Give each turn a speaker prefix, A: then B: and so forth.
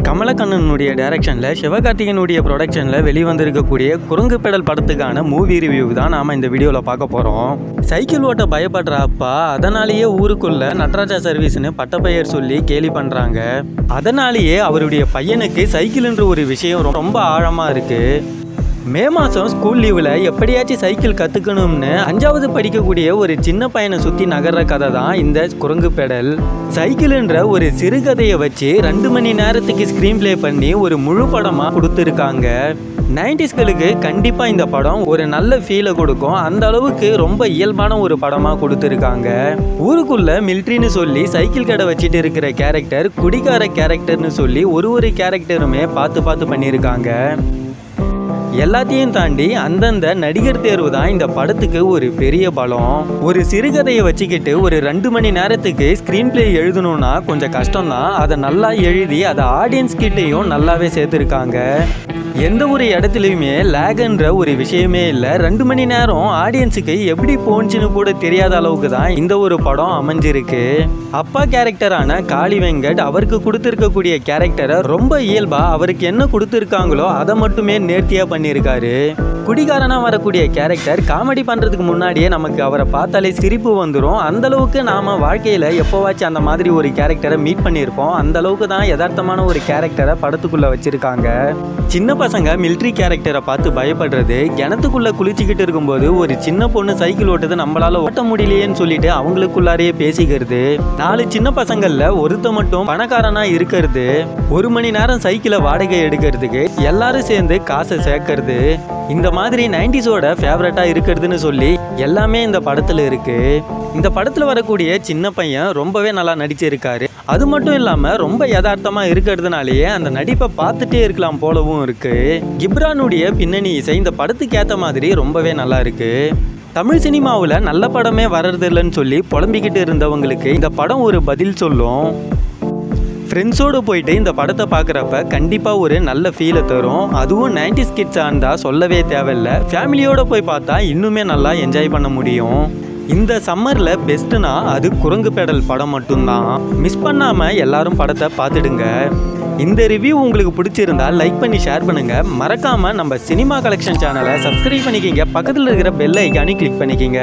A: கமலக்கண்ணனுடைய டைரக்ஷனில் சிவகார்த்திகனுடைய ப்ரொடக்ஷனில் வெளிவந்திருக்கக்கூடிய குரங்கு பெடல் படத்துக்கான மூவி ரிவ்யூ தான் நாம் இந்த வீடியோவில் பார்க்க போகிறோம். சைக்கிள் ஓட்ட பயப்படுற அப்பா அதனாலேயே ஊருக்குள்ள நடராஜா சர்வீஸ்னு பட்டப்பெயர் சொல்லி கேலி பண்ணுறாங்க. அதனாலேயே அவருடைய பையனுக்கு சைக்கிள்ன்ற ஒரு விஷயம் ரொம்ப ஆழமாக இருக்குது. மே மாதம் ஸ்கூல் லீவில் எப்படியாச்சும் சைக்கிள் கற்றுக்கணும்னு 5வது படிக்கக்கூடிய ஒரு சின்ன பையனை சுற்றி நகர்ற கதை தான் இந்த குரங்கு பெடல். சைக்கிள்ன்ற ஒரு சிறுகதையை வச்சு 2 மணி நேரத்துக்கு ஸ்க்ரீன் ப்ளே பண்ணி ஒரு முழு படமாக கொடுத்துருக்காங்க. 90ஸ்களுக்கு கண்டிப்பாக இந்த படம் ஒரு நல்ல ஃபீலை கொடுக்கும். அந்த அளவுக்கு ரொம்ப இயல்பான ஒரு படமாக கொடுத்துருக்காங்க. ஊருக்குள்ள மிலிட்ரின்னு சொல்லி சைக்கிள் கடை வச்சுட்டு இருக்கிற கேரக்டர், குடிகார கேரக்டர்னு சொல்லி ஒரு கேரக்டருமே பார்த்து பண்ணியிருக்காங்க. எல்லாத்தையும் தாண்டி அந்தந்த நடிகர் தேர்வு தான் இந்த படத்துக்கு ஒரு பெரிய பலம். ஒரு சிறுகதையை வச்சுக்கிட்டு ஒரு 2 மணி நேரத்துக்கு ஸ்க்ரீன் பிளே எழுதணும்னா கொஞ்சம் கஷ்டம்தான். அதை நல்லா எழுதி அதை ஆடியன்ஸ் கிட்டேயும் நல்லாவே சேர்த்துருக்காங்க. எந்த ஒரு இடத்துலையுமே லேக்ன்ற ஒரு விஷயமே இல்லை. 2 மணி நேரம் ஆடியன்ஸுக்கு எப்படி போச்சுன்னு கூட தெரியாத அளவுக்கு தான் இந்த ஒரு படம் அமைஞ்சிருக்கு. அப்பா கேரக்டரான காளி வெங்கட் அவருக்கு கொடுத்துருக்கக்கூடிய கேரக்டரை ரொம்ப இயல்பா அவருக்கு என்ன கொடுத்துருக்காங்களோ அதை மட்டுமே நேர்த்தியா பண்ணியிருக்காரு. குடிகாரனா வரக்கூடிய கேரக்டர் காமெடி பண்றதுக்கு முன்னாடியே நமக்கு அவரை பார்த்தாலே சிரிப்பு வந்துடும். அந்த அளவுக்கு நாம வாழ்க்கையில எப்போவாச்சும் அந்த மாதிரி ஒரு கேரக்டரை மீட் பண்ணியிருப்போம். அந்த அளவுக்கு தான் யதார்த்தமான ஒரு கேரக்டரை படத்துக்குள்ள வச்சிருக்காங்க. சின்ன பசங்க மிலிட்ரி கேரக்டரை பார்த்து பயப்படுறது, கிணத்துக்குள்ள குளிச்சுக்கிட்டு இருக்கும்போது ஒரு சின்ன பொண்ணு சைக்கிள் ஓட்டுறது நம்மளால ஓட்ட முடியலையேன்னு சொல்லிட்டு அவங்களுக்குள்ளாரையே பேசிக்கிறது, 4 சின்ன பசங்கள்ல ஒருத்த மட்டும் பணக்காரனா இருக்கிறது, 1 மணி நேரம் சைக்கிளை வாடகை எடுக்கிறதுக்கு எல்லாரும் சேர்ந்து காசை சேர்க்கறது, இந்த மாதிரி 90ஸோட ஃபேவரட்டா இருக்கிறதுன்னு சொல்லி எல்லாமே இந்த படத்துல இருக்கு. இந்த படத்துல வரக்கூடிய சின்ன பையன் ரொம்பவே நல்லா நடிச்சிருக்காரு. அது மட்டும் இல்லாம ரொம்ப யதார்த்தமா இருக்கிறதுனாலேயே அந்த நடிப்பை பார்த்துட்டே இருக்கலாம் போலவும் இருக்கு. கிப்ரானுடைய பின்னணி இசை இந்த படத்துக்கு ஏற்ற மாதிரி ரொம்பவே நல்லா இருக்கு. தமிழ் சினிமாவில் நல்ல படமே வர்றதில்லைன்னு சொல்லி புலம்பிக்கிட்டு இருந்தவங்களுக்கு இந்த படம் ஒரு பதில் சொல்லும். ஃப்ரெண்ட்ஸோடு போயிட்டு இந்த படத்தை பார்க்குறப்ப கண்டிப்பாக ஒரு நல்ல ஃபீலை தரும். அதுவும் 90s கிட்ஸாக இருந்தால் சொல்லவே தேவையில்லை. ஃபேமிலியோடு போய் பார்த்தா இன்னுமே நல்லா என்ஜாய் பண்ண முடியும். இந்த சம்மரில் பெஸ்ட்டுனா அது குரங்கு பெடல் படம் மட்டும்தான். மிஸ் பண்ணாமல் எல்லாரும் படத்தை பார்த்துடுங்க. இந்த ரிவ்யூ உங்களுக்கு பிடிச்சிருந்தா லைக் பண்ணி ஷேர் பண்ணுங்கள். மறக்காமல் நம்ம சினிமா கலெக்ஷன் சேனலை சப்ஸ்கிரைப் பண்ணிக்கிங்க. பக்கத்தில் இருக்கிற பெல் ஐக்கானி கிளிக் பண்ணிக்கிங்க.